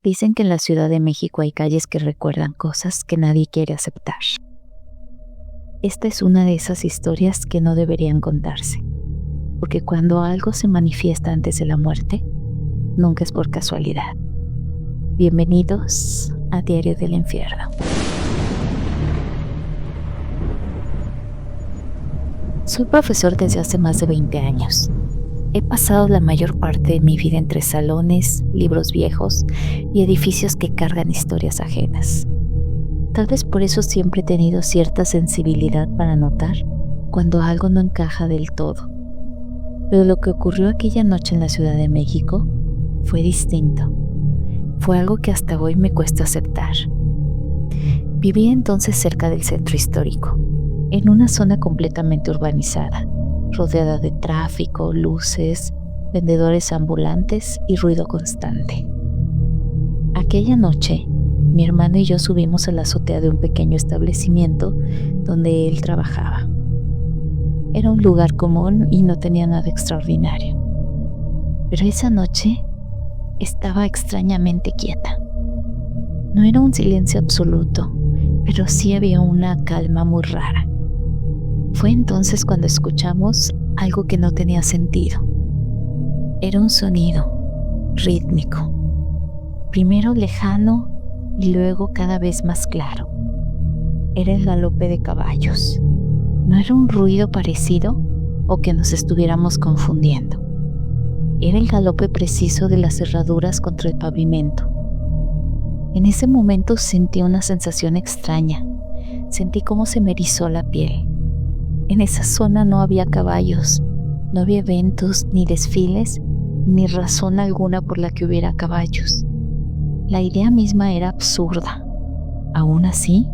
Dicen que en la Ciudad de México hay calles que recuerdan cosas que nadie quiere aceptar. Esta es una de esas historias que no deberían contarse, porque cuando algo se manifiesta antes de la muerte, nunca es por casualidad. Bienvenidos a Diario del Infierno. Soy profesor desde hace más de 20 años. He pasado la mayor parte de mi vida entre salones, libros viejos y edificios que cargan historias ajenas. Tal vez por eso siempre he tenido cierta sensibilidad para notar cuando algo no encaja del todo. Pero lo que ocurrió aquella noche en la Ciudad de México fue distinto. Fue algo que hasta hoy me cuesta aceptar. Vivía entonces cerca del centro histórico, en una zona completamente urbanizada, rodeada de tráfico, luces, vendedores ambulantes y ruido constante. Aquella noche, mi hermano y yo subimos a la azotea de un pequeño establecimiento donde él trabajaba. Era un lugar común y no tenía nada extraordinario. Pero esa noche estaba extrañamente quieta. No era un silencio absoluto, pero sí había una calma muy rara. Fue entonces cuando escuchamos algo que no tenía sentido. Era un sonido rítmico, primero lejano y luego cada vez más claro. Era el galope de caballos. No era un ruido parecido o que nos estuviéramos confundiendo. Era el galope preciso de las herraduras contra el pavimento. En ese momento sentí una sensación extraña. Sentí cómo se me erizó la piel. En esa zona no había caballos, no había eventos, ni desfiles, ni razón alguna por la que hubiera caballos. La idea misma era absurda. Aún así,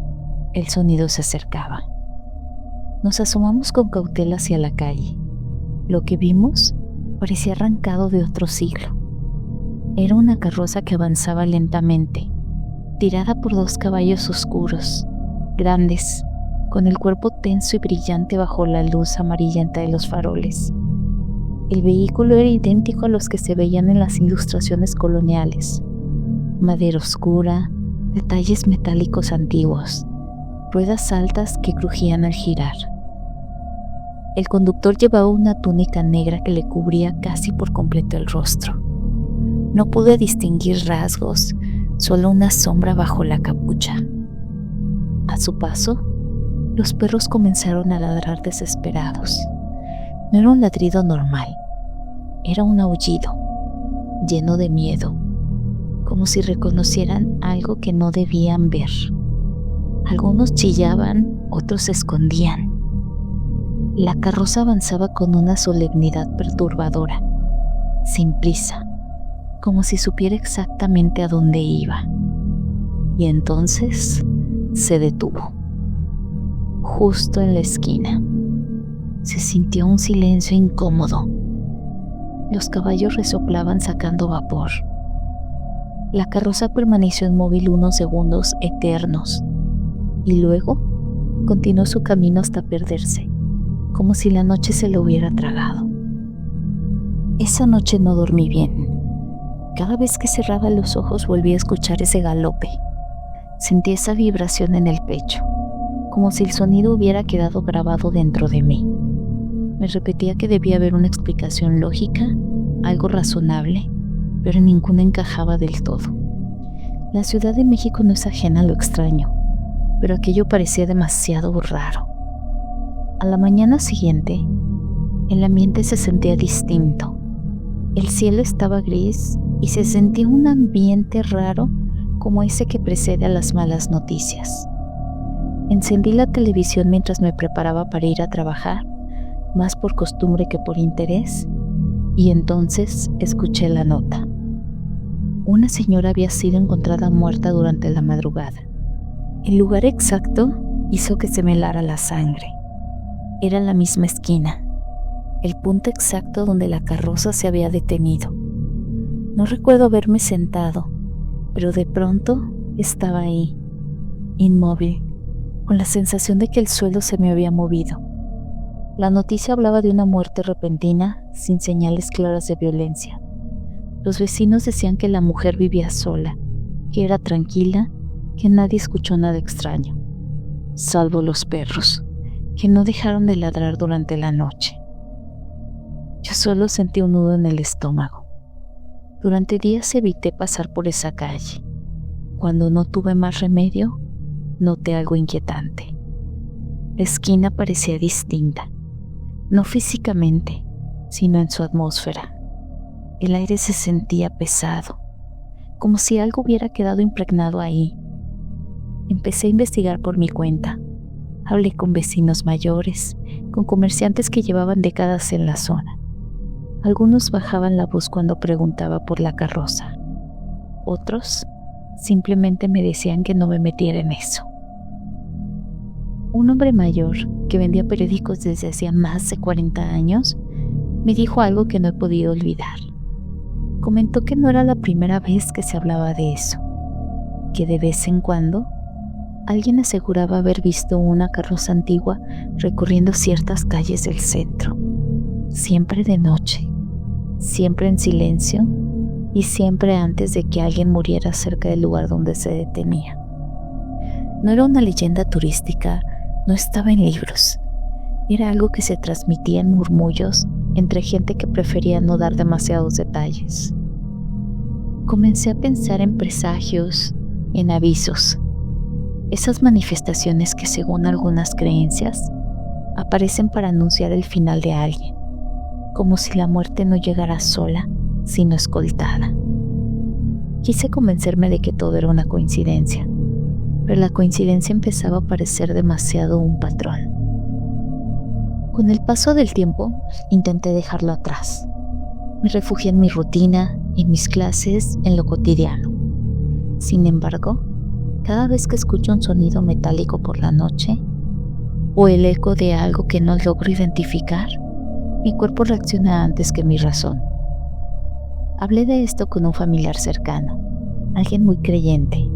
el sonido se acercaba. Nos asomamos con cautela hacia la calle. Lo que vimos parecía arrancado de otro siglo. Era una carroza que avanzaba lentamente, tirada por 2 caballos oscuros, grandes, con el cuerpo tenso y brillante bajo la luz amarillenta de los faroles. El vehículo era idéntico a los que se veían en las ilustraciones coloniales. Madera oscura, detalles metálicos antiguos, ruedas altas que crujían al girar. El conductor llevaba una túnica negra que le cubría casi por completo el rostro. No pude distinguir rasgos, solo una sombra bajo la capucha. A su paso, los perros comenzaron a ladrar desesperados. No era un ladrido normal, era un aullido, lleno de miedo, como si reconocieran algo que no debían ver. Algunos chillaban, otros se escondían. La carroza avanzaba con una solemnidad perturbadora, sin prisa, como si supiera exactamente a dónde iba. Y entonces se detuvo. Justo en la esquina. Se sintió un silencio incómodo. Los caballos resoplaban sacando vapor. La carroza permaneció inmóvil unos segundos eternos y luego continuó su camino hasta perderse, como si la noche se lo hubiera tragado. Esa noche no dormí bien. Cada vez que cerraba los ojos volvía a escuchar ese galope. Sentí esa vibración en el pecho, como si el sonido hubiera quedado grabado dentro de mí. Me repetía que debía haber una explicación lógica, algo razonable, pero ninguna encajaba del todo. La Ciudad de México no es ajena a lo extraño, pero aquello parecía demasiado raro. A la mañana siguiente, el ambiente se sentía distinto. El cielo estaba gris y se sentía un ambiente raro como ese que precede a las malas noticias. Encendí la televisión mientras me preparaba para ir a trabajar, más por costumbre que por interés, y entonces escuché la nota. Una señora había sido encontrada muerta durante la madrugada. El lugar exacto hizo que se me helara la sangre. Era la misma esquina, el punto exacto donde la carroza se había detenido. No recuerdo haberme sentado, pero de pronto estaba ahí, inmóvil, con la sensación de que el suelo se me había movido. La noticia hablaba de una muerte repentina, sin señales claras de violencia. Los vecinos decían que la mujer vivía sola que era tranquila, que nadie escuchó nada extraño, salvo los perros, que no dejaron de ladrar durante la noche. Yo solo sentí un nudo en el estómago. Durante días evité pasar por esa calle. Cuando no tuve más remedio, noté algo inquietante. La esquina parecía distinta, no físicamente, sino en su atmósfera. El aire se sentía pesado, como si algo hubiera quedado impregnado ahí. Empecé a investigar por mi cuenta. Hablé con vecinos mayores, con comerciantes que llevaban décadas en la zona. Algunos bajaban la voz cuando preguntaba por la carroza. Otros simplemente me decían que no me metiera en eso. Un hombre mayor que vendía periódicos desde hacía más de 40 años me dijo algo que no he podido olvidar. Comentó que no era la primera vez que se hablaba de eso, que de vez en cuando alguien aseguraba haber visto una carroza antigua recorriendo ciertas calles del centro, siempre de noche, siempre en silencio y siempre antes de que alguien muriera cerca del lugar donde se detenía. No era una leyenda turística, no estaba en libros, era algo que se transmitía en murmullos entre gente que prefería no dar demasiados detalles. Comencé a pensar en presagios, en avisos, esas manifestaciones que según algunas creencias aparecen para anunciar el final de alguien, como si la muerte no llegara sola, sino escoltada. Quise convencerme de que todo era una coincidencia, pero la coincidencia empezaba a parecer demasiado un patrón. Con el paso del tiempo, intenté dejarlo atrás. Me refugié en mi rutina, en mis clases, en lo cotidiano. Sin embargo, cada vez que escucho un sonido metálico por la noche, o el eco de algo que no logro identificar, mi cuerpo reacciona antes que mi razón. Hablé de esto con un familiar cercano, alguien muy creyente,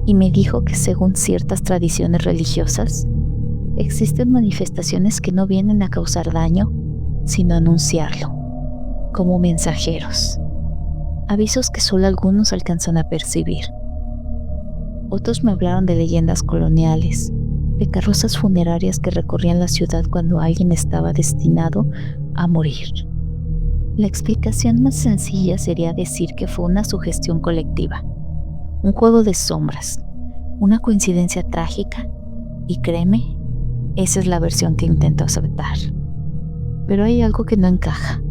y me dijo que según ciertas tradiciones religiosas, existen manifestaciones que no vienen a causar daño, sino a anunciarlo, como mensajeros, avisos que solo algunos alcanzan a percibir. Otros me hablaron de leyendas coloniales, de carrozas funerarias que recorrían la ciudad cuando alguien estaba destinado a morir. La explicación más sencilla sería decir que fue una sugestión colectiva, un juego de sombras, una coincidencia trágica, y créeme, esa es la versión que intento aceptar. Pero hay algo que no encaja.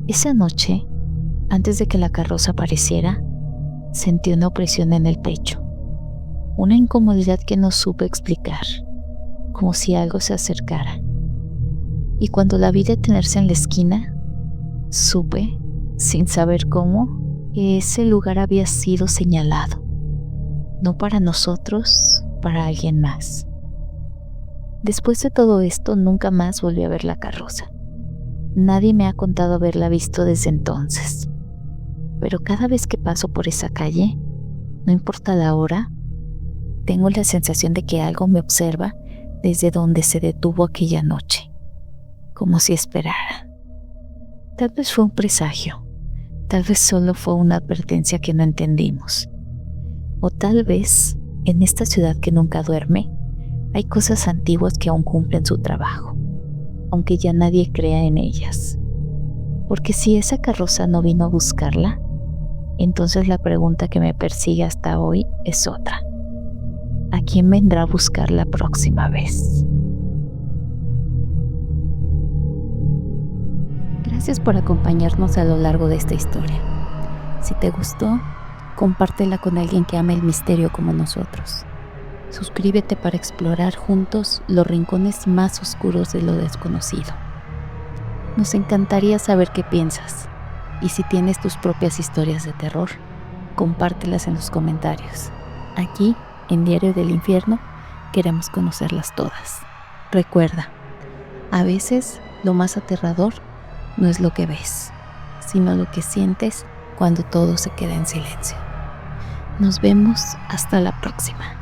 Esa noche, antes de que la carroza apareciera, sentí una opresión en el pecho, una incomodidad que no supe explicar, como si algo se acercara. Y cuando la vi detenerse en la esquina, supe, sin saber cómo, que ese lugar había sido señalado, no para nosotros, para alguien más. Después de todo esto, nunca más volví a ver la carroza. Nadie me ha contado haberla visto desde entonces. Pero cada vez que paso por esa calle, no importa la hora, tengo la sensación de que algo me observa desde donde se detuvo aquella noche, como si esperara. Tal vez fue un presagio, tal vez solo fue una advertencia que no entendimos. O tal vez, en esta ciudad que nunca duerme, hay cosas antiguas que aún cumplen su trabajo, aunque ya nadie crea en ellas. Porque si esa carroza no vino a buscarla, entonces la pregunta que me persigue hasta hoy es otra. ¿A quién vendrá a buscar la próxima vez? Gracias por acompañarnos a lo largo de esta historia. Si te gustó, compártela con alguien que ame el misterio como nosotros. Suscríbete para explorar juntos los rincones más oscuros de lo desconocido. Nos encantaría saber qué piensas, y si tienes tus propias historias de terror, compártelas en los comentarios. Aquí, en Diario del Infierno, queremos conocerlas todas. Recuerda, a veces lo más aterrador no es lo que ves, sino lo que sientes cuando todo se queda en silencio. Nos vemos hasta la próxima.